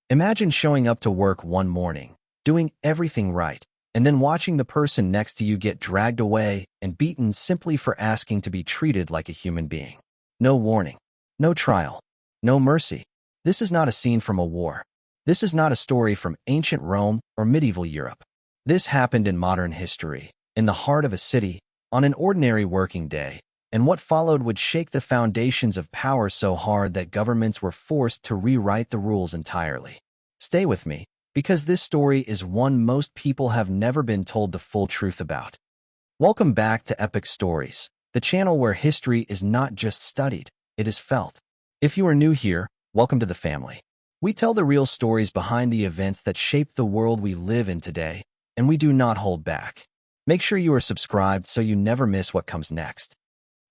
Imagine showing up to work one morning, doing everything right, and then watching the person next to you get dragged away and beaten simply for asking to be treated like a human being. No warning, no trial, no mercy. This is not a scene from a war. This is not a story from ancient Rome or medieval Europe. This happened in modern history, in the heart of a city, on an ordinary working day, and what followed would shake the foundations of power so hard that governments were forced to rewrite the rules entirely. Stay with me, because this story is one most people have never been told the full truth about. Welcome back to Epoch Stories, the channel where history is not just studied, it is felt. If you are new here, welcome to the family. We tell the real stories behind the events that shape the world we live in today, and we do not hold back. Make sure you are subscribed so you never miss what comes next.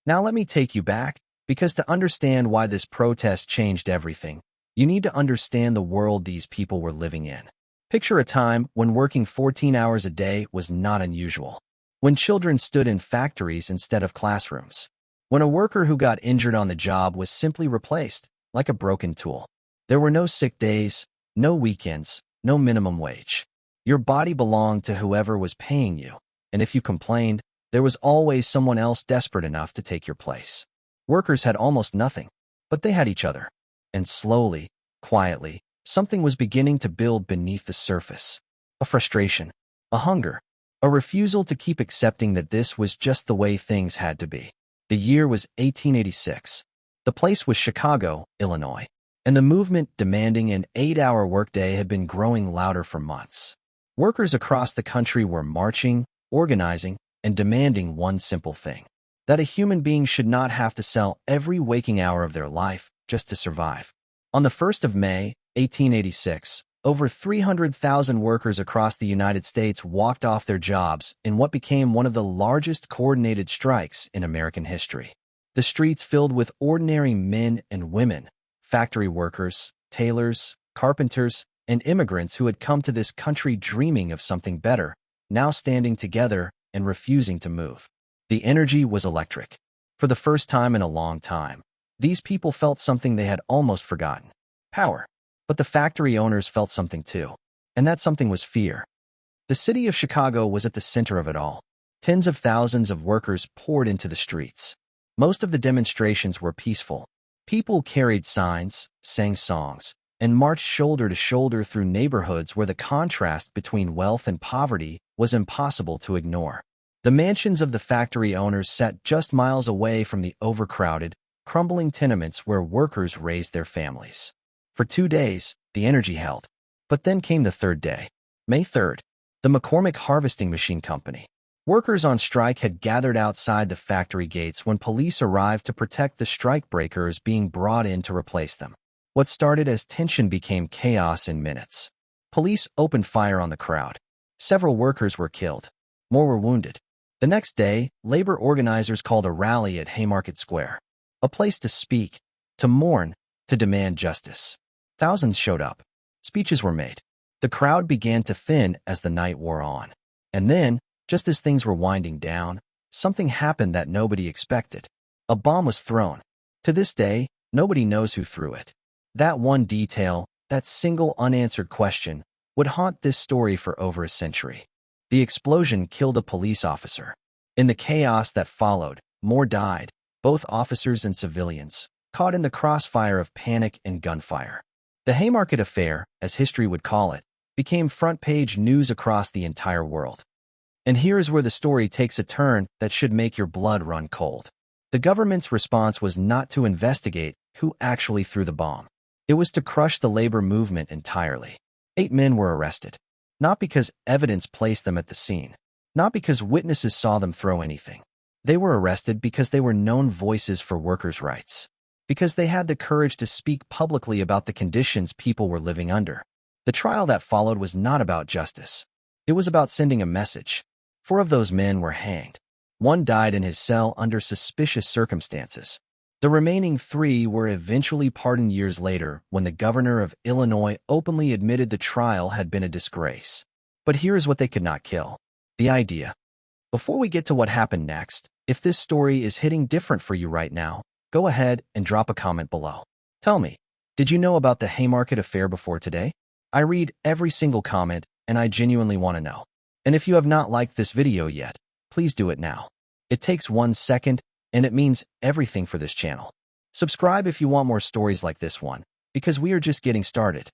Now let me take you back, because to understand why this protest changed everything, you need to understand the world these people were living in. Picture a time when working 14 hours a day was not unusual. When children stood in factories instead of classrooms. When a worker who got injured on the job was simply replaced, like a broken tool. There were no sick days, no weekends, no minimum wage. Your body belonged to whoever was paying you, and if you complained, there was always someone else desperate enough to take your place. Workers had almost nothing, but they had each other. And slowly, quietly, something was beginning to build beneath the surface. A frustration, a hunger, a refusal to keep accepting that this was just the way things had to be. The year was 1886. The place was Chicago, Illinois, and the movement demanding an 8-hour workday had been growing louder for months. Workers across the country were marching, organizing, and demanding one simple thing: that a human being should not have to sell every waking hour of their life just to survive. On the 1st of May, 1886, over 300,000 workers across the United States walked off their jobs in what became one of the largest coordinated strikes in American history. The streets filled with ordinary men and women, factory workers, tailors, carpenters, and immigrants who had come to this country dreaming of something better, now standing together and refusing to move. The energy was electric. For the first time in a long time, these people felt something they had almost forgotten: power. But the factory owners felt something too, and that something was fear. The city of Chicago was at the center of it all. Tens of thousands of workers poured into the streets. Most of the demonstrations were peaceful. People carried signs, sang songs, and marched shoulder to shoulder through neighborhoods where the contrast between wealth and poverty was impossible to ignore. The mansions of the factory owners sat just miles away from the overcrowded, crumbling tenements where workers raised their families. For 2 days, the energy held. But then came the third day. May 3rd, the McCormick Harvesting Machine Company. Workers on strike had gathered outside the factory gates when police arrived to protect the strikebreakers being brought in to replace them. What started as tension became chaos in minutes. Police opened fire on the crowd. Several workers were killed. More were wounded. The next day, labor organizers called a rally at Haymarket Square. A place to speak, to mourn, to demand justice. Thousands showed up. Speeches were made. The crowd began to thin as the night wore on. And then, just as things were winding down, something happened that nobody expected. A bomb was thrown. To this day, nobody knows who threw it. That one detail, that single unanswered question, would haunt this story for over a century. The explosion killed a police officer. In the chaos that followed, more died, both officers and civilians, caught in the crossfire of panic and gunfire. The Haymarket Affair, as history would call it, became front-page news across the entire world. And here is where the story takes a turn that should make your blood run cold. The government's response was not to investigate who actually threw the bomb. It was to crush the labor movement entirely. 8 men were arrested. Not because evidence placed them at the scene. Not because witnesses saw them throw anything. They were arrested because they were known voices for workers' rights. Because they had the courage to speak publicly about the conditions people were living under. The trial that followed was not about justice. It was about sending a message. 4 of those men were hanged. 1 died in his cell under suspicious circumstances. The remaining 3 were eventually pardoned years later when the governor of Illinois openly admitted the trial had been a disgrace. But here is what they could not kill: the idea. Before we get to what happened next, if this story is hitting different for you right now, go ahead and drop a comment below. Tell me, did you know about the Haymarket Affair before today? I read every single comment, and I genuinely want to know. And if you have not liked this video yet, please do it now. It takes 1 second, and it means everything for this channel. Subscribe if you want more stories like this one, because we are just getting started.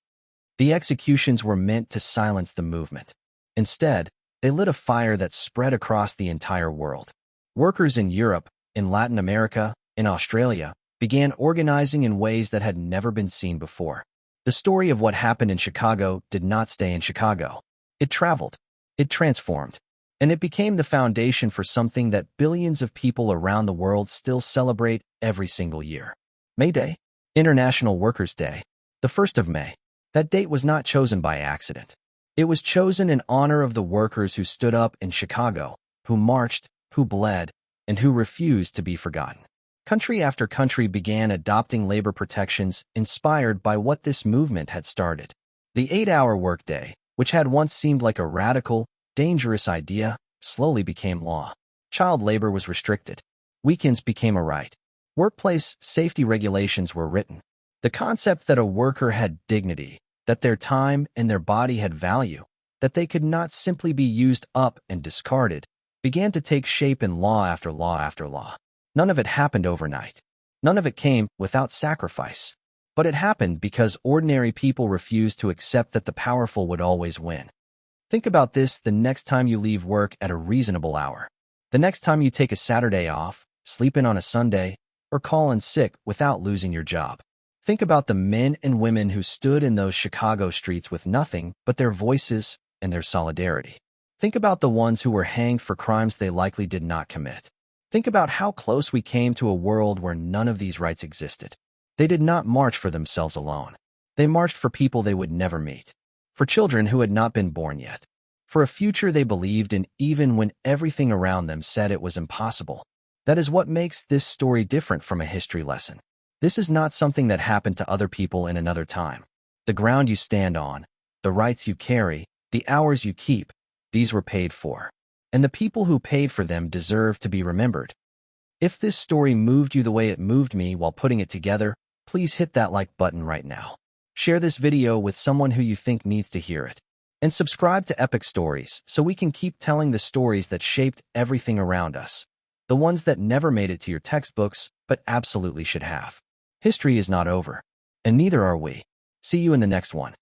The executions were meant to silence the movement. Instead, they lit a fire that spread across the entire world. Workers in Europe, in Latin America, in Australia, began organizing in ways that had never been seen before. The story of what happened in Chicago did not stay in Chicago. It traveled, it transformed, and it became the foundation for something that billions of people around the world still celebrate every single year. May Day, International Workers' Day, the 1st of May. That date was not chosen by accident. It was chosen in honor of the workers who stood up in Chicago, who marched, who bled, and who refused to be forgotten. Country after country began adopting labor protections inspired by what this movement had started. The 8-hour workday, which had once seemed like a radical, dangerous idea, slowly became law. Child labor was restricted. Weekends became a right. Workplace safety regulations were written. The concept that a worker had dignity, that their time and their body had value, that they could not simply be used up and discarded, began to take shape in law after law after law. None of it happened overnight. None of it came without sacrifice. But it happened because ordinary people refused to accept that the powerful would always win. Think about this the next time you leave work at a reasonable hour. The next time you take a Saturday off, sleep in on a Sunday, or call in sick without losing your job. Think about the men and women who stood in those Chicago streets with nothing but their voices and their solidarity. Think about the ones who were hanged for crimes they likely did not commit. Think about how close we came to a world where none of these rights existed. They did not march for themselves alone. They marched for people they would never meet, for children who had not been born yet, for a future they believed in even when everything around them said it was impossible. That is what makes this story different from a history lesson. This is not something that happened to other people in another time. The ground you stand on, the rights you carry, the hours you keep, these were paid for. And the people who paid for them deserve to be remembered. If this story moved you the way it moved me while putting it together, please hit that like button right now. Share this video with someone who you think needs to hear it. And subscribe to Epoch Stories so we can keep telling the stories that shaped everything around us. The ones that never made it to your textbooks, but absolutely should have. History is not over, and neither are we. See you in the next one.